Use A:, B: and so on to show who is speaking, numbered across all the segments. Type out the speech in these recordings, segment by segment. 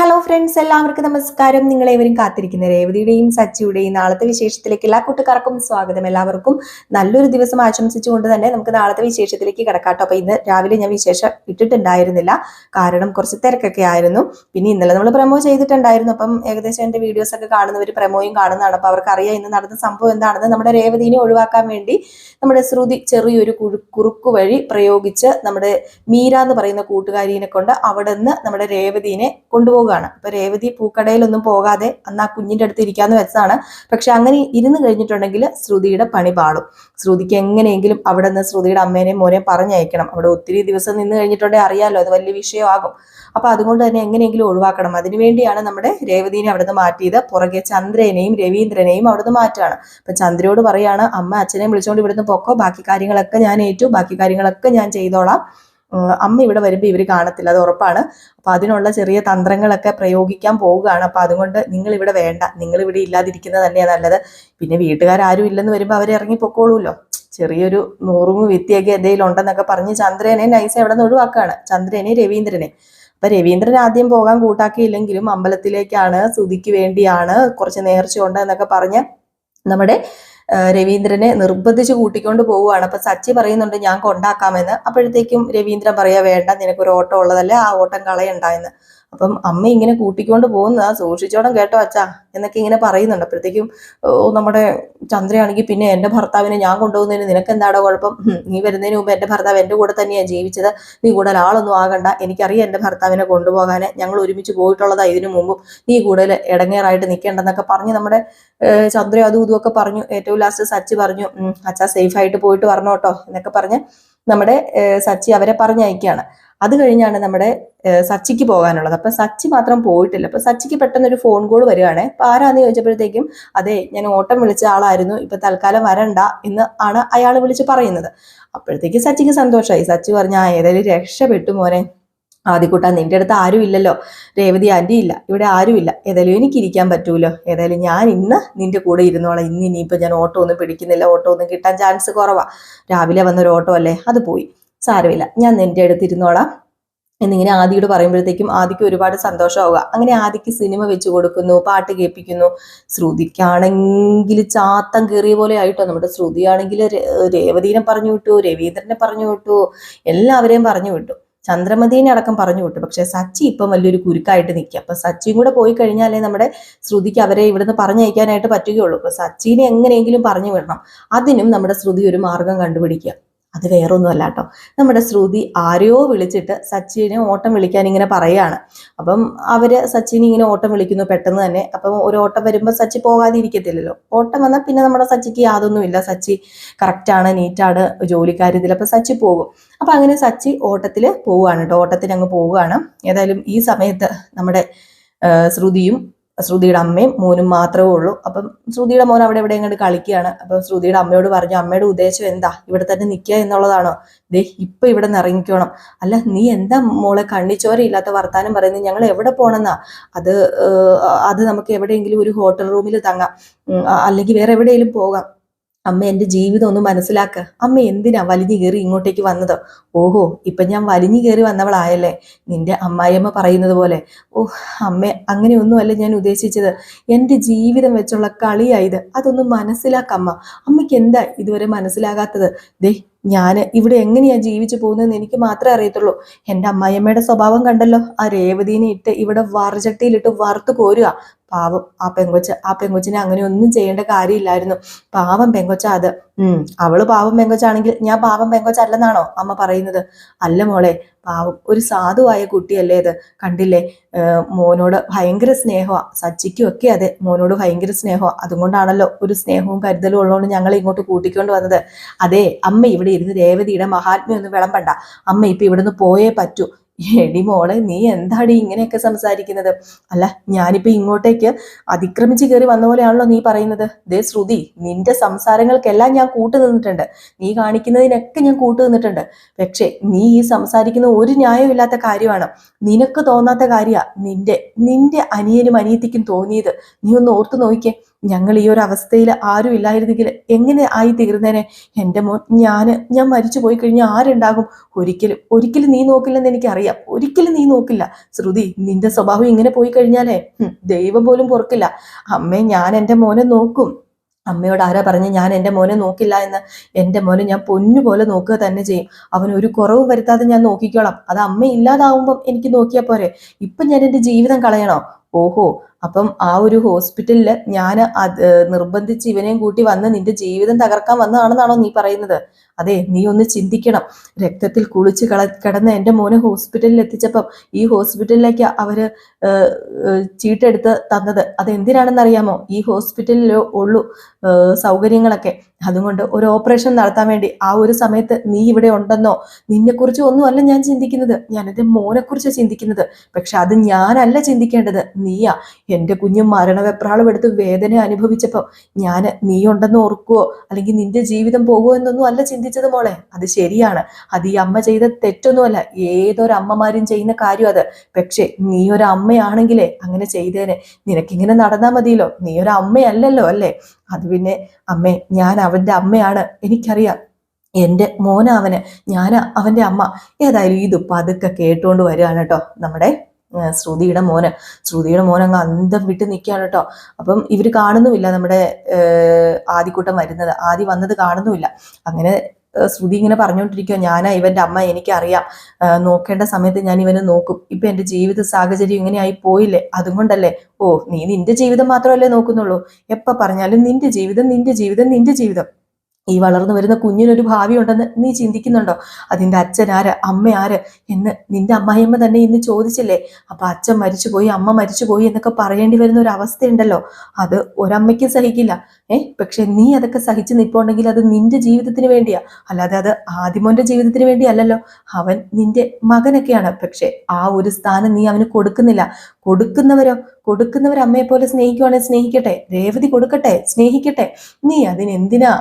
A: Hello friends, എല്ലാവർക്കും നമസ്കാരം. നിങ്ങളേവരും കാത്തിരിക്കുന്ന രേവതിയുടെയും സച്ചിയുടെയും നാളത്തെ വിശേഷത്തിലേക്ക് എല്ലാ കൂട്ടുകാർക്കും സ്വാഗതം. എല്ലാവർക്കും നല്ലൊരു ദിവസം ആശംസിച്ചുകൊണ്ട് തന്നെ നമുക്ക് നാളത്തെ വിശേഷത്തിലേക്ക് കിടക്കാട്ടോ. അപ്പൊ ഇന്ന് രാവിലെ ഞാൻ വിശേഷം ഇട്ടിട്ടുണ്ടായിരുന്നില്ല, കാരണം കുറച്ച് തിരക്കൊക്കെ ആയിരുന്നു. പിന്നെ ഇന്നലെ നമ്മൾ പ്രമോ ചെയ്തിട്ടുണ്ടായിരുന്നു. അപ്പം ഏകദേശം എന്റെ വീഡിയോസ് ഒക്കെ കാണുന്നവർ പ്രമോയും കാണുന്നതാണ്. അപ്പൊ അവർക്ക് അറിയാം ഇന്ന് നടന്ന സംഭവം എന്താണെന്ന്. നമ്മുടെ രേവതിനെ ഒഴിവാക്കാൻ വേണ്ടി നമ്മുടെ ശ്രുതി ചെറിയൊരു കുറുക്കു വഴി പ്രയോഗിച്ച് നമ്മുടെ മീര എന്ന് പറയുന്ന കൂട്ടുകാരിനെ കൊണ്ട് അവിടെ നിന്ന് നമ്മുടെ രേവതിനെ കൊണ്ടുപോകും. അപ്പൊ രേവതി പൂക്കടയിലൊന്നും പോകാതെ അന്ന് ആ കുഞ്ഞിന്റെ അടുത്ത് ഇരിക്കാന്ന് വെച്ചതാണ്. പക്ഷെ അങ്ങനെ ഇരുന്ന് കഴിഞ്ഞിട്ടുണ്ടെങ്കിൽ ശ്രുതിയുടെ പണി പാടും. ശ്രുതിക്ക് എങ്ങനെയെങ്കിലും അവിടെ നിന്ന് ശ്രുതിയുടെ അമ്മേനെയും മോനെ പറഞ്ഞയക്കണം. അവിടെ ഒത്തിരി ദിവസം നിന്ന് കഴിഞ്ഞിട്ടുണ്ടെങ്കിൽ അറിയാലോ, അത് വലിയ വിഷയമാകും. അപ്പൊ അതുകൊണ്ട് തന്നെ എങ്ങനെയെങ്കിലും ഒഴിവാക്കണം. അതിനുവേണ്ടിയാണ് നമ്മുടെ രേവതിനെ അവിടുന്ന് മാറ്റിയത്. പുറകെ ചന്ദ്രനെയും രവീന്ദ്രനെയും അവിടുന്ന് മാറ്റുകയാണ്. അപ്പൊ ചന്ദ്രയോട് പറയാണ്, അമ്മ അച്ഛനെയും വിളിച്ചുകൊണ്ട് ഇവിടുന്ന് പൊക്കോ, ബാക്കി കാര്യങ്ങളൊക്കെ ഞാൻ ഏറ്റു, ബാക്കി കാര്യങ്ങളൊക്കെ ഞാൻ ചെയ്തോളാം. അമ്മ ഇവിടെ വരുമ്പോൾ ഇവർ കാണത്തില്ല, അത് ഉറപ്പാണ്. അപ്പൊ അതിനുള്ള ചെറിയ തന്ത്രങ്ങളൊക്കെ പ്രയോഗിക്കാൻ പോവുകയാണ്. അപ്പൊ അതുകൊണ്ട് നിങ്ങൾ ഇവിടെ വേണ്ട, നിങ്ങൾ ഇവിടെ ഇല്ലാതിരിക്കുന്നത് തന്നെയാണ് നല്ലത്. പിന്നെ വീട്ടുകാരും ഇല്ലെന്ന് വരുമ്പോൾ അവരെ ഇറങ്ങി പൊക്കോളൂല്ലോ. ചെറിയൊരു നൂറുങ്ങ് വിത്തിയൊക്കെ എന്തെങ്കിലും ഉണ്ടെന്നൊക്കെ പറഞ്ഞ് ചന്ദ്രനെ നൈസ് എവിടെ നിന്ന് ഒഴിവാക്കുകയാണ്, ചന്ദ്രനെ രവീന്ദ്രനെ. അപ്പൊ രവീന്ദ്രൻ ആദ്യം പോകാൻ കൂട്ടാക്കിയില്ലെങ്കിലും അമ്പലത്തിലേക്കാണ്, ശ്രുതിക്ക് വേണ്ടിയാണ്, കുറച്ച് നേർച്ചയുണ്ട് എന്നൊക്കെ പറഞ്ഞ് നമ്മുടെ രവീന്ദ്രനെ നിർബന്ധിച്ച് കൂട്ടിക്കൊണ്ട് പോവുകയാണ്. അപ്പൊ സച്ചി പറയുന്നുണ്ട് ഞാൻ കൊണ്ടാക്കാമെന്ന്. അപ്പോഴത്തേക്കും രവീന്ദ്രൻ പറയാ, വേണ്ട, നിനക്കൊരു ഓട്ടം ഉള്ളതല്ലേ, ആ ഓട്ടം കളയണ്ട എന്ന്. അപ്പം അമ്മ ഇങ്ങനെ കൂട്ടിക്കൊണ്ട് പോകുന്ന സൂക്ഷിച്ചോണം കേട്ടോ അച്ഛാ എന്നൊക്കെ ഇങ്ങനെ പറയുന്നുണ്ട്. അപ്പോഴത്തേക്കും നമ്മുടെ ചന്ദ്രയാണെങ്കിൽ, പിന്നെ എന്റെ ഭർത്താവിനെ ഞാൻ കൊണ്ടുപോകുന്നതിന് നിനക്ക് എന്താടോ കുഴപ്പം? നീ വരുന്നതിന് മുമ്പ് എന്റെ ഭർത്താവ് എന്റെ കൂടെ തന്നെയാണ് ജീവിച്ചത്, നീ കൂടുതൽ ആളൊന്നും ആകണ്ട, എനിക്കറിയാം എന്റെ ഭർത്താവിനെ കൊണ്ടുപോകാന്, ഞങ്ങൾ ഒരുമിച്ച് പോയിട്ടുള്ളതാ ഇതിനു മുമ്പും, നീ കൂടുതൽ ഇടങ്ങേറായിട്ട് നിൽക്കേണ്ടെന്നൊക്കെ പറഞ്ഞ് നമ്മുടെ ചന്ദ്ര അതും ഇതുമൊക്കെ പറഞ്ഞു. ഏറ്റവും ലാസ്റ്റ് സച്ചി പറഞ്ഞു, അച്ഛാ സേഫ് ആയിട്ട് പോയിട്ട് വരണം കേട്ടോ എന്നൊക്കെ പറഞ്ഞ് നമ്മുടെ സച്ചി അവരെ പറഞ്ഞയക്കുകയാണ്. അത് കഴിഞ്ഞാണ് നമ്മുടെ സച്ചിക്ക് പോകാനുള്ളത്. അപ്പൊ സച്ചി മാത്രം പോയിട്ടില്ല. അപ്പൊ സച്ചിക്ക് പെട്ടെന്ന് ഒരു ഫോൺ കോൾ വരികയാണ്. അപ്പൊ ആരാന്ന് ചോദിച്ചപ്പോഴത്തേക്കും, അതെ ഞാൻ ഓട്ടം വിളിച്ച ആളായിരുന്നു, ഇപ്പൊ തൽക്കാലം വരണ്ട എന്ന് ആണ് അയാൾ വിളിച്ച് പറയുന്നത്. അപ്പോഴത്തേക്ക് സച്ചിക്ക് സന്തോഷമായി. സച്ചി പറഞ്ഞ, ഏതായാലും രക്ഷപ്പെട്ടു മോനെ, ആദ്യക്കൂട്ടാ നിന്റെ അടുത്ത് ആരും ഇല്ലല്ലോ, രേവതി ആന്റി ഇല്ല, ഇവിടെ ആരുമില്ല, ഏതായാലും എനിക്ക് ഇരിക്കാൻ പറ്റൂലോ, ഏതായാലും ഞാൻ ഇന്ന് നിന്റെ കൂടെ ഇരുന്നോളാം. ഇനിയിപ്പോ ഞാൻ ഓട്ടോ ഒന്നും പിടിക്കുന്നില്ല, ഓട്ടോ ഒന്നും കിട്ടാൻ ചാൻസ് കുറവാ, രാവിലെ വന്നൊരു ഓട്ടോ അല്ലേ, അത് പോയി, സാരമില്ല, ഞാൻ നിന്റെ അടുത്ത് ഇരുന്നോളാം എന്നിങ്ങനെ ആദിയോട് പറയുമ്പോഴത്തേക്കും ആദിക്ക് ഒരുപാട് സന്തോഷമാവുക. അങ്ങനെ ആദിക്ക് സിനിമ വെച്ച് കൊടുക്കുന്നു, പാട്ട് കേൾപ്പിക്കുന്നു. ശ്രുതിക്കാണെങ്കിൽ ചാത്തം കയറിയ പോലെ ആയിട്ടോ. നമ്മുടെ ശ്രുതിയാണെങ്കിൽ രേവതീനെ പറഞ്ഞു വിട്ടു, രവീന്ദ്രനെ പറഞ്ഞു വിട്ടു, എല്ലാവരെയും പറഞ്ഞു വിട്ടു, ചന്ദ്രമതിനെ അടക്കം പറഞ്ഞു വിട്ടു. പക്ഷെ സച്ചി ഇപ്പം വലിയൊരു കുരുക്കായിട്ട് നിൽക്കുക. അപ്പൊ സച്ചിയും കൂടെ പോയി കഴിഞ്ഞാലേ നമ്മുടെ ശ്രുതിക്ക് അവരെ ഇവിടുന്ന് പറഞ്ഞയക്കാനായിട്ട് പറ്റുകയുള്ളൂ. അപ്പൊ സച്ചിനെ എങ്ങനെയെങ്കിലും പറഞ്ഞു വിടണം. അതിനും നമ്മുടെ ശ്രുതി ഒരു മാർഗം കണ്ടുപിടിക്കുക. അത് വേറൊന്നും അല്ല കേട്ടോ, നമ്മുടെ ശ്രുതി ആരെയോ വിളിച്ചിട്ട് സച്ചിനെ ഓട്ടം വിളിക്കാൻ ഇങ്ങനെ പറയാണ്. അപ്പം അവര് സച്ചിനെ ഇങ്ങനെ ഓട്ടം വിളിക്കുന്നു പെട്ടെന്ന് തന്നെ. അപ്പം ഒരു ഓട്ടം വരുമ്പോൾ സച്ചി പോകാതെ ഇരിക്കത്തില്ലല്ലോ. ഓട്ടം വന്നാൽ പിന്നെ നമ്മുടെ സച്ചിക്ക് യാതൊന്നുമില്ല, സച്ചി കറക്റ്റാണ്, നീറ്റാണ്, ജോലിക്കാര്യത്തിൽ. അപ്പൊ സച്ചി പോകും. അപ്പൊ അങ്ങനെ സച്ചി ഓട്ടത്തിൽ പോവുകയാണ് കേട്ടോ, ഓട്ടത്തിന് അങ്ങ് പോവുകയാണ്. ഏതായാലും ഈ സമയത്ത് നമ്മുടെ ശ്രുതിയുടെ അമ്മയും മോനും മാത്രമേ ഉള്ളൂ. അപ്പം ശ്രുതിയുടെ മോൻ അവിടെ എവിടെ എങ്ങോട്ട് കളിക്കുകയാണ്. അപ്പം ശ്രുതിയുടെ അമ്മയോട് പറഞ്ഞു, അമ്മയുടെ ഉദ്ദേശം എന്താ, ഇവിടെ തന്നെ നിൽക്കുക എന്നുള്ളതാണോ? ദേ ഇപ്പൊ ഇവിടെ നിന്ന് ഇറങ്ങിക്കോണം. അല്ല നീ എന്താ മോളെ കണ്ണിച്ചോരയില്ലാത്ത വർത്താനം പറയുന്നത്, ഞങ്ങൾ എവിടെ പോണെന്നാ? അത് നമുക്ക് എവിടെയെങ്കിലും ഒരു ഹോട്ടൽ റൂമിൽ തങ്ങാം, അല്ലെങ്കിൽ വേറെ എവിടെയെങ്കിലും പോകാം. അമ്മ എൻ്റെ ജീവിതം ഒന്ന് മനസ്സിലാക്കുക. അമ്മ എന്തിനാ വലിഞ്ഞു കയറി ഇങ്ങോട്ടേക്ക് വന്നത്? ഓഹോ, ഇപ്പൊ ഞാൻ വലിഞ്ഞു കയറി വന്നവളായല്ലേ നിന്റെ അമ്മായിയമ്മ പറയുന്നത് പോലെ? ഓഹ് അമ്മ, അങ്ങനെയൊന്നുമല്ല ഞാൻ ഉദ്ദേശിച്ചത്. എൻ്റെ ജീവിതം വെച്ചുള്ള കളിയായത്, അതൊന്നും മനസ്സിലാക്കമ്മ. അമ്മയ്ക്ക് എന്താ ഇതുവരെ മനസ്സിലാകാത്തത്? ദേ ഞാൻ ഇവിടെ എങ്ങനെയാ ജീവിച്ചു പോകുന്നതെന്ന് എനിക്ക് മാത്രമേ അറിയത്തുള്ളൂ. എൻ്റെ അമ്മായിയമ്മയുടെ സ്വഭാവം കണ്ടല്ലോ, ആ രേവതീനെ ഇട്ട് ഇവിടെ വറുചട്ടിയിലിട്ട് വറുത്ത് കോരുക. പാവം ആ പെങ്കൊച്ചിനെ അങ്ങനെ ഒന്നും ചെയ്യേണ്ട കാര്യമില്ലായിരുന്നു. പാവം പെങ്കൊച്ച അത്. അവള് പാവം പെങ്കൊച്ചാണെങ്കിൽ ഞാൻ പാവം പെങ്കൊച്ചല്ലെന്നാണോ അമ്മ പറയുന്നത്? അല്ല മോളെ, പാവം ഒരു സാധുവായ കുട്ടിയല്ലേ ഇത്. കണ്ടില്ലേ, മോനോട് ഭയങ്കര സ്നേഹമാണ്, സച്ചിക്കും ഒക്കെ അതെ, മോനോട് ഭയങ്കര സ്നേഹമാണ്. അതുകൊണ്ടാണല്ലോ ഒരു സ്നേഹവും കരുതലും ഉള്ളതുകൊണ്ട് ഞങ്ങളെ ഇങ്ങോട്ട് കൂട്ടിക്കൊണ്ട് വന്നത്. അതെ, അമ്മ ഇവിടെ ഇരുന്ന് രേവതിയുടെ മഹാത്മ്യം ഒന്നും വിളമ്പണ്ട. അമ്മ ഇപ്പൊ ഇവിടുന്ന് പോയേ പറ്റൂ. എടി മോളെ, നീ എന്താടി ഇങ്ങനെയൊക്കെ സംസാരിക്കുന്നത്? അല്ല, ഞാനിപ്പോ ഇങ്ങോട്ടേക്ക് അതിക്രമിച്ച് കയറി വന്ന പോലെയാണല്ലോ നീ പറയുന്നത്. ദേ ശ്രുതി, നിന്റെ സംസാരങ്ങൾക്കെല്ലാം ഞാൻ കൂട്ടു നിന്നിട്ടുണ്ട്, നീ കാണിക്കുന്നതിനൊക്കെ ഞാൻ കൂട്ടു നിന്നിട്ടുണ്ട്. പക്ഷെ നീ ഈ സംസാരിക്കുന്ന ഒരു ന്യായമില്ലാത്ത കാര്യമാണ്, നിനക്ക് തോന്നാത്ത കാര്യമാണ് നിന്റെ അനിയനും അനിയത്തിക്കും തോന്നിയത്. നീ ഒന്ന് ഓർത്തു നോക്കിക്കേ. ഞങ്ങൾ ഈ ഒരു അവസ്ഥയിൽ ആരും ഇല്ലായിരുന്നെങ്കിൽ എങ്ങനെ ആയി തീർന്നേനെ? എൻ്റെ മോൻ ഞാൻ മരിച്ചു പോയി കഴിഞ്ഞാൽ ആരുണ്ടാകും? ഒരിക്കലും നീ നോക്കില്ലെന്ന് എനിക്കറിയാം. ഒരിക്കലും നീ നോക്കില്ല ശ്രുതി. നിന്റെ സ്വഭാവം ഇങ്ങനെ പോയി കഴിഞ്ഞാലേ ദൈവം പോലും പൊറുക്കില്ല. അമ്മേ, ഞാൻ എൻ്റെ മോനെ നോക്കും. അമ്മയോട് ആരാ പറഞ്ഞ് ഞാൻ എൻ്റെ മോനെ നോക്കില്ല എന്ന്? എൻ്റെ മോനെ ഞാൻ പൊന്നുപോലെ നോക്കുക തന്നെ ചെയ്യും. അവന് ഒരു കുറവും വരുത്താതെ ഞാൻ നോക്കിക്കോളാം. അത് അമ്മ ഇല്ലാതാവുമ്പം എനിക്ക് നോക്കിയാൽ പോരെ? ഇപ്പം ഞാൻ എൻ്റെ ജീവിതം കളയണോ? ഓഹോ, അപ്പം ആ ഒരു ഹോസ്പിറ്റലിൽ ഞാൻ നിർബന്ധിച്ച് ഇവനെയും കൂട്ടി വന്ന് നിന്റെ ജീവിതം തകർക്കാൻ വന്നതാണെന്നാണോ നീ പറയുന്നത്? അതെ, നീ ഒന്ന് ചിന്തിക്കണം. രക്തത്തിൽ കുളിച്ച് കിടന്ന എൻ്റെ മോനെ ഹോസ്പിറ്റലിൽ എത്തിച്ചപ്പം ഈ ഹോസ്പിറ്റലിലേക്ക് അവര് ചീട്ടെടുത്ത് തന്നത് അതെന്തിനാണെന്നറിയാമോ? ഈ ഹോസ്പിറ്റലിൽ ഉള്ളൂ സൗകര്യങ്ങളൊക്കെ. അതുകൊണ്ട് ഒരു ഓപ്പറേഷൻ നടത്താൻ വേണ്ടി ആ ഒരു സമയത്ത് നീ ഇവിടെ ഉണ്ടെന്നോ? നിന്നെക്കുറിച്ച് ഒന്നുമല്ല ഞാൻ ചിന്തിക്കുന്നത്, ഞാൻ എൻ്റെ മോനെക്കുറിച്ച് ചിന്തിക്കുന്നത്. പക്ഷെ അത് ഞാനല്ല ചിന്തിക്കേണ്ടത്, നീയാ. എൻ്റെ കുഞ്ഞും മരണവെപ്രാളം എടുത്ത് വേദന അനുഭവിച്ചപ്പോൾ ഞാൻ നീ ഉണ്ടെന്ന് ഓർക്കുവോ അല്ലെങ്കിൽ നിന്റെ ജീവിതം പോകുമോ എന്നൊന്നും അല്ല ചിന്തിച്ചത് മോളെ. അത് ശരിയാണ്, അത് ഈ അമ്മ ചെയ്ത തെറ്റൊന്നുമല്ല, ഏതൊരമ്മമാരും ചെയ്യുന്ന കാര്യം അത്. പക്ഷെ നീ ഒരു അമ്മയാണെങ്കിലേ അങ്ങനെ ചെയ്തേനെ. നിനക്കിങ്ങനെ നടന്നാൽ മതിയല്ലോ, നീ ഒരു അമ്മയല്ലല്ലോ അല്ലേ? അത് പിന്നെ അമ്മേ, ഞാൻ അവന്റെ അമ്മയാണ്, എനിക്കറിയാം. എൻ്റെ മോനവന്, ഞാൻ അവന്റെ അമ്മ. ഏതായാലും ഇത് പതുക്കെ കേട്ടുകൊണ്ട് വരികയാണ് കേട്ടോ നമ്മുടെ ശ്രുതിയുടെ മോൻ അങ്ങ് അന്തം വിട്ട് നിൽക്കുകയാണ് കേട്ടോ. അപ്പം ഇവര് കാണുന്നുമില്ല നമ്മുടെ ആദിക്കുട്ടൻ വരുന്നത്, ആദി വന്നത് കാണുന്നുമില്ല. അങ്ങനെ ശ്രുതി ഇങ്ങനെ പറഞ്ഞുകൊണ്ടിരിക്കുക, ഞാനാ ഇവന്റെ അമ്മ, എനിക്കറിയാം. നോക്കേണ്ട സമയത്ത് ഞാൻ ഇവനെ നോക്കും. ഇപ്പൊ എന്റെ ജീവിത സാഹചര്യം ഇങ്ങനെയായി പോയില്ലേ, അതുകൊണ്ടല്ലേ. ഓ, നീ നിന്റെ ജീവിതം മാത്രമല്ലേ നോക്കുന്നുള്ളൂ? എപ്പ പറഞ്ഞാലും നിന്റെ ജീവിതം. ഈ വളർന്നു വരുന്ന കുഞ്ഞിനൊരു ഭാവി ഉണ്ടെന്ന് നീ ചിന്തിക്കുന്നുണ്ടോ? അതിന്റെ അച്ഛൻ ആര്, അമ്മ ആര് എന്ന് നിന്റെ അമ്മായിയമ്മ തന്നെ ഇന്ന് ചോദിച്ചില്ലേ? അപ്പൊ അച്ഛൻ മരിച്ചുപോയി, അമ്മ മരിച്ചുപോയി എന്നൊക്കെ പറയേണ്ടി വരുന്ന ഒരു അവസ്ഥയുണ്ടല്ലോ, അത് ഒരമ്മയ്ക്ക് സഹിക്കില്ല. പക്ഷെ നീ അതൊക്കെ സഹിച്ചു നിൽപ്പുണ്ടെങ്കിൽ അത് നിന്റെ ജീവിതത്തിന് വേണ്ടിയാ, അല്ലാതെ അത് ആദിമോന്റെ ജീവിതത്തിന് വേണ്ടി അല്ലല്ലോ. അവൻ നിന്റെ മകനൊക്കെയാണ്. പക്ഷെ ആ ഒരു സ്ഥാനം നീ അവന് കൊടുക്കുന്നില്ല. കൊടുക്കുന്നവർ അമ്മയെ പോലെ സ്നേഹിക്കുവാണെങ്കിൽ സ്നേഹിക്കട്ടെ, രേവതി കൊടുക്കട്ടെ, സ്നേഹിക്കട്ടെ. നീ അതിനെന്തിനാ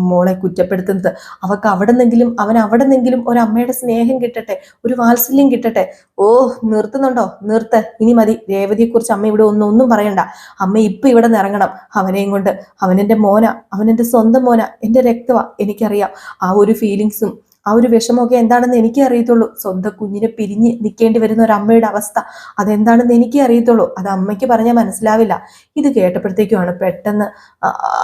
A: മോളെ കുറ്റപ്പെടുത്തുന്നത്? അവൻ അവിടെ നിന്നെങ്കിലും ഒരു അമ്മയുടെ സ്നേഹം കിട്ടട്ടെ, ഒരു വാത്സല്യം കിട്ടട്ടെ. ഓ, നിർത്തുന്നുണ്ടോ? നിർത്ത്, ഇനി മതി. രേവതിയെ കുറിച്ച് അമ്മ ഇവിടെ ഒന്നും പറയണ്ട. അമ്മ ഇപ്പൊ ഇവിടെ നിന്ന് ഇറങ്ങണം. അവനെയും കൊണ്ട്. അവനെന്റെ മോന, അവനെന്റെ സ്വന്തം മോന, എന്റെ രക്തവാ. എനിക്കറിയാം ആ ഒരു ഫീലിങ്സും ആ ഒരു വിഷമമൊക്കെ എന്താണെന്ന് എനിക്കേ അറിയത്തുള്ളൂ. സ്വന്തം കുഞ്ഞിനെ പിരിഞ്ഞ് നിൽക്കേണ്ടി വരുന്ന ഒരു അമ്മയുടെ അവസ്ഥ അതെന്താണെന്ന് എനിക്കേ അറിയത്തുള്ളൂ. അത് അമ്മയ്ക്ക് പറഞ്ഞാൽ മനസ്സിലാവില്ല. ഇത് കേട്ടപ്പോഴത്തേക്കുമാണ് പെട്ടെന്ന്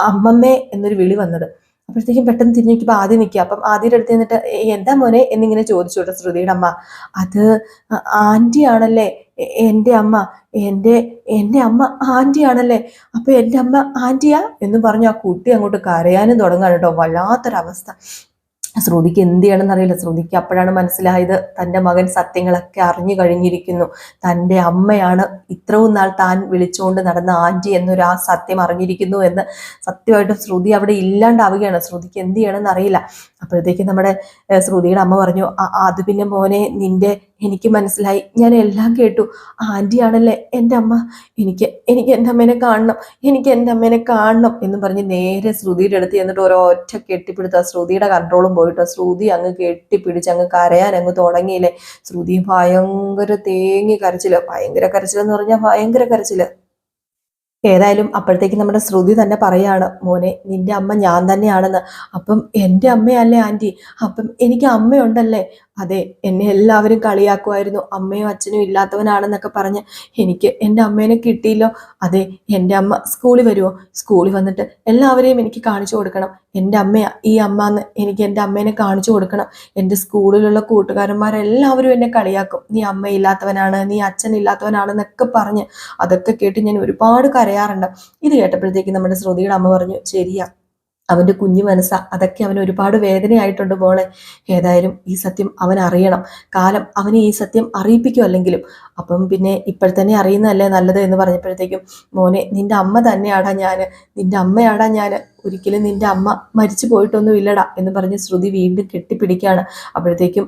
A: അമ്മമ്മേ എന്നൊരു വിളി വന്നത്. അപ്പോഴത്തേക്കും പെട്ടെന്ന് തിരിഞ്ഞു നോക്കിയപ്പോൾ ആദ്യം നിൽക്കുക. അപ്പം ആദ്യയുടെ അടുത്ത് നിന്നിട്ട് എന്താ മോനെ എന്നിങ്ങനെ ചോദിച്ചു കേട്ടോ ശ്രുതിയുടെ അമ്മ. അത് ആന്റി ആണല്ലേ എൻ്റെ അമ്മ, എൻ്റെ അമ്മ ആന്റി ആണല്ലേ? അപ്പൊ എൻ്റെ അമ്മ ആന്റിയാ എന്ന് പറഞ്ഞു ആ കുട്ടി അങ്ങോട്ട് കരയാനും തുടങ്ങാണ് കേട്ടോ. വല്ലാത്തൊരവസ്ഥ. ശ്രുതിക്ക് എന്ത് ചെയ്യണമെന്ന് അറിയില്ല. ശ്രുതിക്ക് അപ്പോഴാണ് മനസ്സിലായത് തൻ്റെ മകൻ സത്യങ്ങളൊക്കെ അറിഞ്ഞു കഴിഞ്ഞിരിക്കുന്നു. തൻ്റെ അമ്മയാണ് ഇത്രയും നാൾ താൻ വിളിച്ചുകൊണ്ട് നടന്ന ആന്റി എന്നൊരു ആ സത്യം അറിഞ്ഞിരിക്കുന്നു എന്ന്. സത്യമായിട്ടും ശ്രുതി അവിടെ ഇല്ലാണ്ടാവുകയാണ്. ശ്രുതിക്ക് എന്ത് ചെയ്യണമെന്ന് അറിയില്ല. അപ്പോഴത്തേക്കും നമ്മുടെ ശ്രുതിയുടെ അമ്മ പറഞ്ഞു, അത് പിന്നെ മോനെ എനിക്ക് മനസ്സിലായി, ഞാൻ എല്ലാം കേട്ടു. ആന്റി ആണല്ലേ എൻ്റെ അമ്മ? എനിക്ക് എൻ്റെ അമ്മേനെ കാണണം എന്ന് പറഞ്ഞ് നേരെ ശ്രുതിയുടെ അടുത്ത് എന്നിട്ട് ഒരൊറ്റ കെട്ടിപ്പിടുത്ത ശ്രുതിയുടെ കൺട്രോളും പോയിട്ടോ. ശ്രുതി അങ്ങ് കെട്ടിപ്പിടിച്ച് അങ്ങ് കരയാൻ അങ്ങ് തുടങ്ങിയില്ലേ. ശ്രുതി ഭയങ്കര കരച്ചിലെന്ന് പറഞ്ഞാൽ ഭയങ്കര കരച്ചില്. ഏതായാലും അപ്പോഴത്തേക്ക് നമ്മുടെ ശ്രുതി തന്നെ പറയാണ്, മോനെ നിന്റെ അമ്മ ഞാൻ തന്നെയാണെന്ന്. അപ്പം എൻ്റെ അമ്മയല്ലേ ആന്റി? അപ്പം എനിക്ക് അമ്മയുണ്ടല്ലേ? അതെ, എന്നെ എല്ലാവരും കളിയാക്കുമായിരുന്നു, അമ്മയും അച്ഛനും ഇല്ലാത്തവനാണെന്നൊക്കെ പറഞ്ഞ്. എനിക്ക് എൻ്റെ അമ്മേനെ കിട്ടിയില്ലോ. അതെ, എൻ്റെ അമ്മ സ്കൂളിൽ വരുമോ? സ്കൂളിൽ വന്നിട്ട് എല്ലാവരെയും എനിക്ക് കാണിച്ചു കൊടുക്കണം, എൻ്റെ അമ്മയാ ഈ അമ്മ എന്ന് എനിക്ക് എൻ്റെ അമ്മേനെ കാണിച്ചു കൊടുക്കണം. എൻ്റെ സ്കൂളിലുള്ള കൂട്ടുകാരന്മാരെല്ലാവരും എന്നെ കളിയാക്കും, നീ അമ്മയില്ലാത്തവനാണ്, നീ അച്ഛനില്ലാത്തവനാണെന്നൊക്കെ പറഞ്ഞ്. അതൊക്കെ കേട്ട് ഞാൻ ഒരുപാട് കരയാറുണ്ട്. ഇത് കേട്ടപ്പോഴത്തേക്ക് നമ്മുടെ ശ്രുതിയുടെ അമ്മ പറഞ്ഞു, ശരിയാ, അവന്റെ കുഞ്ഞു മനസ്സാ, അതൊക്കെ അവന് ഒരുപാട് വേദനയായിട്ടുണ്ട് മോളെ. ഏതായാലും ഈ സത്യം അവൻ അറിയണം. കാലം അവനെ ഈ സത്യം അറിയിപ്പിക്കുമല്ലെങ്കിലും. അപ്പം പിന്നെ ഇപ്പോഴത്തന്നെ അറിയുന്നതല്ലേ നല്ലത് എന്ന് പറഞ്ഞപ്പോഴത്തേക്കും, മോനെ നിന്റെ അമ്മ തന്നെയാടാ ഞാൻ, ഒരിക്കലും നിന്റെ അമ്മ മരിച്ചു പോയിട്ടൊന്നും ഇല്ലടാ എന്ന് പറഞ്ഞ് ശ്രുതി വീണ്ടും കെട്ടിപ്പിടിക്കുകയാണ്. അപ്പോഴത്തേക്കും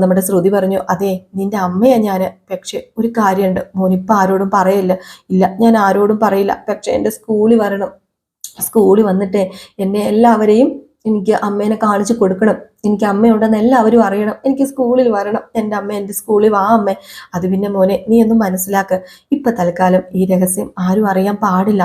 A: നമ്മുടെ ശ്രുതി പറഞ്ഞു, അതെ നിന്റെ അമ്മയാ ഞാൻ, പക്ഷെ ഒരു കാര്യമുണ്ട്, മോനിപ്പോൾ ആരോടും പറയില്ല. ഇല്ല, ഞാൻ ആരോടും പറയില്ല. പക്ഷെ എൻ്റെ സ്കൂളിൽ വന്നിട്ട് എന്നെ എല്ലാവരെയും എനിക്ക് അമ്മേനെ കാണിച്ചു കൊടുക്കണം. എനിക്ക് അമ്മയുണ്ടെന്ന് എല്ലാവരും അറിയണം. എനിക്ക് സ്കൂളിൽ വരണം. എൻ്റെ അമ്മ എൻ്റെ സ്കൂളിൽ വാ അമ്മേ. അത് പിന്നെ മോനെ നീ ഒന്നും മനസ്സിലാക്ക്, ഇപ്പൊ ഇപ്പം തൽക്കാലം ഈ രഹസ്യം ആരും അറിയാൻ പാടില്ല,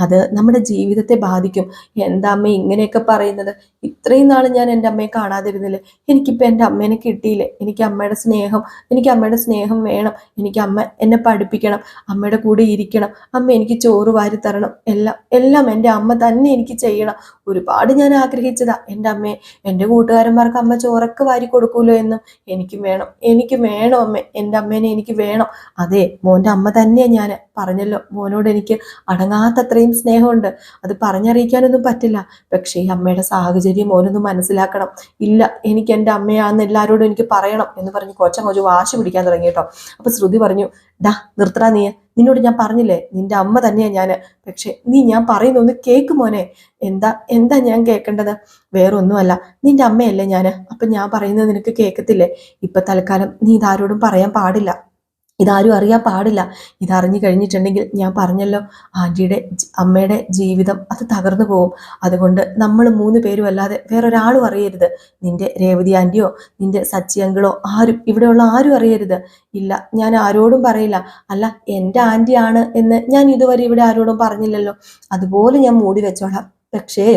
A: അത് നമ്മുടെ ജീവിതത്തെ ബാധിക്കും. എന്താ അമ്മ ഇങ്ങനെയൊക്കെ പറയുന്നത്? ഇത്രയും നാൾ ഞാൻ എൻ്റെ അമ്മയെ കാണാതിരുന്നില്ലേ? എനിക്കിപ്പോൾ എൻ്റെ അമ്മേനെ കിട്ടിയില്ലേ? എനിക്ക് അമ്മയുടെ സ്നേഹം വേണം. എനിക്ക് അമ്മ എന്നെ പഠിപ്പിക്കണം, അമ്മയുടെ കൂടെ ഇരിക്കണം, അമ്മ എനിക്ക് ചോറ് വാരി തരണം, എല്ലാം എല്ലാം എൻ്റെ അമ്മ തന്നെ എനിക്ക് ചെയ്യണം. ഒരുപാട് ഞാൻ ആഗ്രഹിച്ചതാ എൻ്റെ അമ്മയെ. എൻ്റെ കൂട്ടുകാരന്മാർക്ക് അമ്മ ചോറൊക്കെ വാരി കൊടുക്കൂലോ എന്നും. എനിക്ക് വേണം അമ്മ, എൻ്റെ അമ്മേനെ എനിക്ക് വേണം. അതെ, മോൻ്റെ അമ്മ തന്നെയാണ് ഞാൻ. പറഞ്ഞല്ലോ, മോനോട് എനിക്ക് അടങ്ങാത്തത്രയും സ്നേഹമുണ്ട്. അത് പറഞ്ഞറിയിക്കാനൊന്നും പറ്റില്ല. പക്ഷേ ഈ അമ്മയുടെ സാഹചര്യം മോനൊന്നും മനസ്സിലാക്കണം. ഇല്ല, എനിക്ക് എൻ്റെ അമ്മയാണെന്ന് എല്ലാവരോടും എനിക്ക് പറയണം എന്ന് പറഞ്ഞ് കൊച്ചു വാശി പിടിക്കാൻ തുടങ്ങി കേട്ടോ. അപ്പൊ ശ്രുതി പറഞ്ഞു, ഡാ നിർത്തടാ നീ, നിന്നോട് ഞാൻ പറഞ്ഞില്ലേ നിന്റെ അമ്മ തന്നെയാ ഞാൻ. പക്ഷെ നീ ഞാൻ പറയുന്ന ഒന്ന് കേക്ക് മോനെ. എന്താ എന്താ ഞാൻ കേൾക്കേണ്ടത്? വേറൊന്നുമല്ല, നിന്റെ അമ്മയല്ലേ ഞാൻ. അപ്പൊ ഞാൻ പറയുന്നത് നിനക്ക് കേൾക്കത്തില്ലേ? ഇപ്പൊ തൽക്കാലം നീ ഇതാരോടും പറയാൻ പാടില്ല, ഇതാരും അറിയാൻ പാടില്ല. ഇതറിഞ്ഞു കഴിഞ്ഞിട്ടുണ്ടെങ്കിൽ ഞാൻ പറഞ്ഞല്ലോ, അമ്മയുടെ ജീവിതം അത് തകർന്നു പോകും. അതുകൊണ്ട് നമ്മൾ 3 പേരും അല്ലാതെ വേറൊരാളും അറിയരുത്. നിന്റെ രേവതി ആൻറ്റിയോ നിന്റെ സച്ചി അങ്കിളോ ആരും, ഇവിടെയുള്ള ആരും അറിയരുത്. ഇല്ല, ഞാൻ ആരോടും പറയില്ല. അല്ല, എൻ്റെ ആൻറ്റിയാണ് എന്ന് ഞാൻ ഇതുവരെ ഇവിടെ ആരോടും പറഞ്ഞില്ലല്ലോ. അതുപോലെ ഞാൻ മൂടി വെച്ചോളാം. പക്ഷേ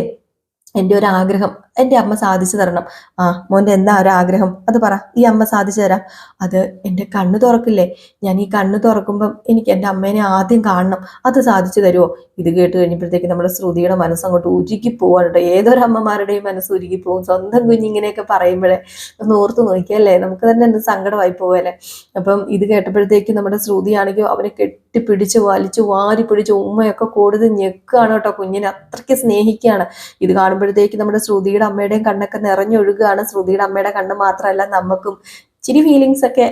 A: എൻ്റെ ഒരു ആഗ്രഹം എൻ്റെ അമ്മ സാധിച്ചു തരണം. ആ മോൻ്റെ എന്താ ഒരു ആഗ്രഹം? അത് പറ, ഈ അമ്മ സാധിച്ചു തരാം. അത് എൻ്റെ കണ്ണ് തുറക്കില്ലേ, ഞാൻ ഈ കണ്ണ് തുറക്കുമ്പം എനിക്ക് എൻ്റെ അമ്മേനെ ആദ്യം കാണണം. അത് സാധിച്ചു തരുമോ? ഇത് കേട്ട് കഴിഞ്ഞപ്പോഴത്തേക്ക് നമ്മുടെ ശ്രുതിയുടെ മനസ്സങ്ങോട്ട് ഉരുകി പോവാനുണ്ട്. ഏതൊരു അമ്മമാരുടെയും മനസ്സ് ഉരുകി പോകും സ്വന്തം കുഞ്ഞിങ്ങനെയൊക്കെ പറയുമ്പോഴേ. ഒന്ന് ഓർത്ത് നോക്കിയല്ലേ, നമുക്ക് തന്നെ എന്ത് സങ്കടമായി പോവല്ലേ. അപ്പം ഇത് കേട്ടപ്പോഴത്തേക്ക് നമ്മുടെ ശ്രുതിയാണെങ്കിൽ അവനെ കെട്ടിപ്പിടിച്ച് വലിച്ചു വാരി പിടിച്ച് ഉമ്മയൊക്കെ കൂടുതൽ ഞെക്കുകയാണ് കേട്ടോ. കുഞ്ഞിനെ അത്രയ്ക്ക് സ്നേഹിക്കുകയാണ്. ഇത് കാണുമ്പോഴത്തേക്ക് നമ്മുടെ ശ്രുതിയുടെ അമ്മയുടെയും കണ്ണൊക്കെ നിറഞ്ഞൊഴുകുകയാണ്. ശ്രുതിയുടെ അമ്മയുടെ കണ്ണ് മാത്രമല്ല, നമുക്കും ഇച്ചിരി ഫീലിങ്സ് ഒക്കെ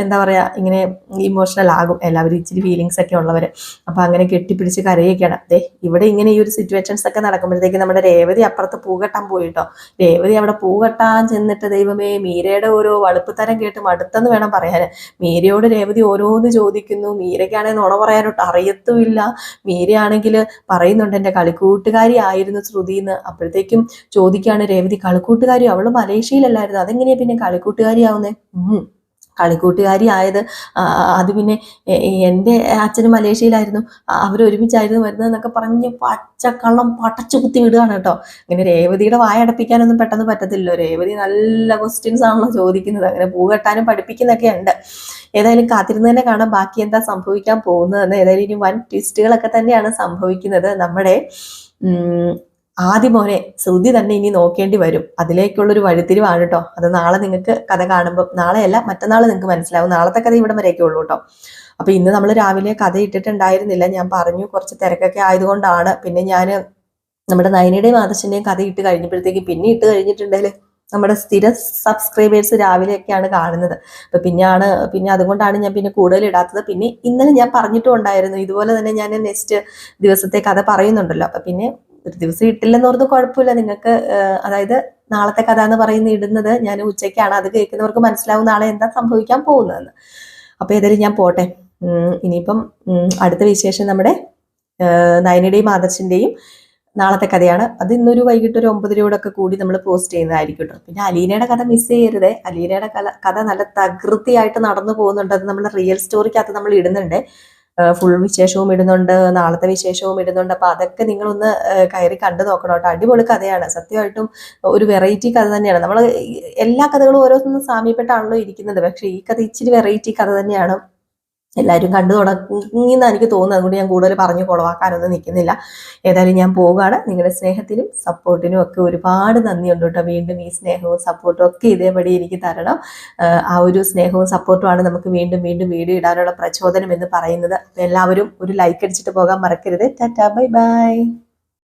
A: എന്താ പറയാ, ഇങ്ങനെ ഇമോഷണൽ ആകും എല്ലാവരും, ഇച്ചിരി ഫീലിങ്സ് ഒക്കെ ഉള്ളവര്. അപ്പൊ അങ്ങനെ കെട്ടിപ്പിടിച്ച് കരയൊക്കെയാണ്. അതെ, ഇവിടെ ഇങ്ങനെ ഈ ഒരു സിറ്റുവേഷൻസ് ഒക്കെ നടക്കുമ്പോഴത്തേക്ക് നമ്മുടെ രേവതി അപ്പുറത്ത് പൂ കെട്ടാൻ പോയിട്ടോ. രേവതി അവിടെ പൂ കെട്ടാൻ ചെന്നിട്ട് ദൈവമേ, മീരയുടെ ഓരോ വളുപ്പ് തരം കേട്ട് മടുത്തെന്ന് വേണം പറയാൻ. മീരയോട് രേവതി ഓരോന്ന് ചോദിക്കുന്നു. മീരയ്ക്കാണെങ്കിൽ നുണ പറയാനോട്ട് അറിയത്തുമില്ല. മീരയാണെങ്കിൽ പറയുന്നുണ്ട് എൻ്റെ കളിക്കൂട്ടുകാരി ആയിരുന്നു ശ്രുതിന്ന്. അപ്പോഴത്തേക്കും ചോദിക്കുകയാണ് രേവതി, കളിക്കൂട്ടുകാരി? അവള് മലേഷ്യയിലല്ലായിരുന്നു, അതെങ്ങനെയാ പിന്നെ കളിക്കൂട്ടുകാരിയാവുന്നേ? കളിക്കൂട്ടുകാരി ആയത് അത് പിന്നെ എൻ്റെ അച്ഛനും മലേഷ്യയിലായിരുന്നു, അവരൊരുമിച്ചായിരുന്നു വരുന്നതെന്നൊക്കെ പറഞ്ഞ് പച്ചക്കള്ളം പടച്ചു കുത്തി വിടുകയാണ് കേട്ടോ. അങ്ങനെ രേവതിയുടെ വായടപ്പിക്കാനൊന്നും പെട്ടെന്ന് പറ്റത്തില്ലല്ലോ. രേവതി നല്ല ക്വസ്റ്റ്യൻസ് ആണല്ലോ ചോദിക്കുന്നത്. അങ്ങനെ പൂ കെട്ടാനും പഠിപ്പിക്കുന്നൊക്കെ ഉണ്ട്. ഏതായാലും കാത്തിരുന്ന് തന്നെ കാണാം ബാക്കി എന്താ സംഭവിക്കാൻ പോകുന്നതെന്ന്. ഏതായാലും ഇനി വൻ ട്വിസ്റ്റുകളൊക്കെ തന്നെയാണ് സംഭവിക്കുന്നത്. നമ്മുടെ ആദ്യം മോനെ ശ്രുതി തന്നെ ഇനി നോക്കേണ്ടി വരും. അതിലേക്കുള്ളൊരു വഴിത്തിരിവാണ് കേട്ടോ. അത് നാളെ നിങ്ങൾക്ക് കഥ കാണുമ്പോൾ, നാളെയല്ല മറ്റന്നാൾ നിങ്ങൾക്ക് മനസ്സിലാവും. നാളത്തെ കഥ ഇവിടെ വരെയൊക്കെ ഉള്ളൂ കേട്ടോ. അപ്പൊ ഇന്ന് നമ്മൾ രാവിലെ കഥ ഇട്ടിട്ടുണ്ടായിരുന്നില്ല, ഞാൻ പറഞ്ഞു കുറച്ച് തിരക്കൊക്കെ ആയതുകൊണ്ടാണ്. പിന്നെ ഞാൻ നമ്മുടെ നയനയുടെയും ആദർശിന്റെയും കഥ ഇട്ട് കഴിഞ്ഞപ്പോഴത്തേക്ക് പിന്നെ ഇട്ട് കഴിഞ്ഞിട്ടുണ്ടെങ്കിൽ നമ്മുടെ സ്ഥിര സബ്സ്ക്രൈബേഴ്സ് രാവിലെയൊക്കെയാണ് കാണുന്നത്. അപ്പൊ പിന്നെ അതുകൊണ്ടാണ് ഞാൻ പിന്നെ കൂടുതൽ ഇടാത്തത്. പിന്നെ ഇന്നലെ ഞാൻ പറഞ്ഞിട്ടും ഉണ്ടായിരുന്നു ഇതുപോലെ തന്നെ ഞാൻ നെക്സ്റ്റ് ദിവസത്തെ കഥ പറയുന്നുണ്ടല്ലോ. അപ്പൊ പിന്നെ ഒരു ദിവസം ഇട്ടില്ലെന്ന് ഓർത്ത് കുഴപ്പമില്ല. നിങ്ങൾക്ക് അതായത് നാളത്തെ കഥ എന്ന് ഇടുന്നത് ഞാൻ ഉച്ചയ്ക്കാണ്. അത് കേൾക്കുന്നവർക്ക് മനസ്സിലാവും നാളെ എന്താ സംഭവിക്കാൻ പോകുന്നതെന്ന്. അപ്പൊ ഏതായാലും ഞാൻ പോട്ടെ. ഇനിയിപ്പം അടുത്ത വിശേഷം നമ്മുടെ നയനയുടെയും ആദർശിന്റെയും നാളത്തെ കഥയാണ്. അത് ഇന്നൊരു വൈകിട്ട് ഒരു 9:00 കൂടി നമ്മൾ പോസ്റ്റ് ചെയ്യുന്നതായിരിക്കും കേട്ടോ. പിന്നെ അലീനയുടെ കഥ മിസ് ചെയ്യരുതേ. അലീനയുടെ കഥ നല്ല തകൃതിയായിട്ട് നടന്നു പോകുന്നുണ്ട്. അത് നമ്മുടെ റിയൽ സ്റ്റോറിക്കകത്ത് നമ്മൾ ഇടുന്നുണ്ട്. ഫുൾ വിശേഷവും ഇടുന്നുണ്ട്, നാളത്തെ വിശേഷവും ഇടുന്നുണ്ട്. അപ്പൊ അതൊക്കെ നിങ്ങളൊന്ന് കയറി കണ്ടു നോക്കണം കേട്ടോ. അടിപൊളി കഥയാണ്. സത്യമായിട്ടും ഒരു വെറൈറ്റി കഥ തന്നെയാണ്. നമ്മൾ എല്ലാ കഥകളും ഓരോന്നും സാമ്യപ്പെട്ടാണല്ലോ ഇരിക്കുന്നത്. പക്ഷെ ഈ കഥ ഇച്ചിരി വെറൈറ്റി കഥ തന്നെയാണ്. എല്ലാവരും കണ്ടു തുടങ്ങിയെന്ന് എനിക്ക് തോന്നുന്നു. അതുകൊണ്ട് ഞാൻ കൂടുതൽ പറഞ്ഞു കുളവാക്കാനൊന്നും നിൽക്കുന്നില്ല. ഏതായാലും ഞാൻ പോവുകയാണ്. നിങ്ങളുടെ സ്നേഹത്തിനും സപ്പോർട്ടിനും ഒക്കെ ഒരുപാട് നന്ദിയുണ്ട് കേട്ടോ. വീണ്ടും ഈ സ്നേഹവും സപ്പോർട്ടും ഒക്കെ ഇതേപടി എനിക്ക് തരണം. ആ ഒരു സ്നേഹവും സപ്പോർട്ടുമാണ് നമുക്ക് വീണ്ടും വീണ്ടും വീഡിയോ ഇടാനുള്ള പ്രചോദനം എന്ന് പറയുന്നത്. എല്ലാവരും ഒരു ലൈക്ക് അടിച്ചിട്ട് പോകാൻ മറക്കരുത്. Tata, bye bye.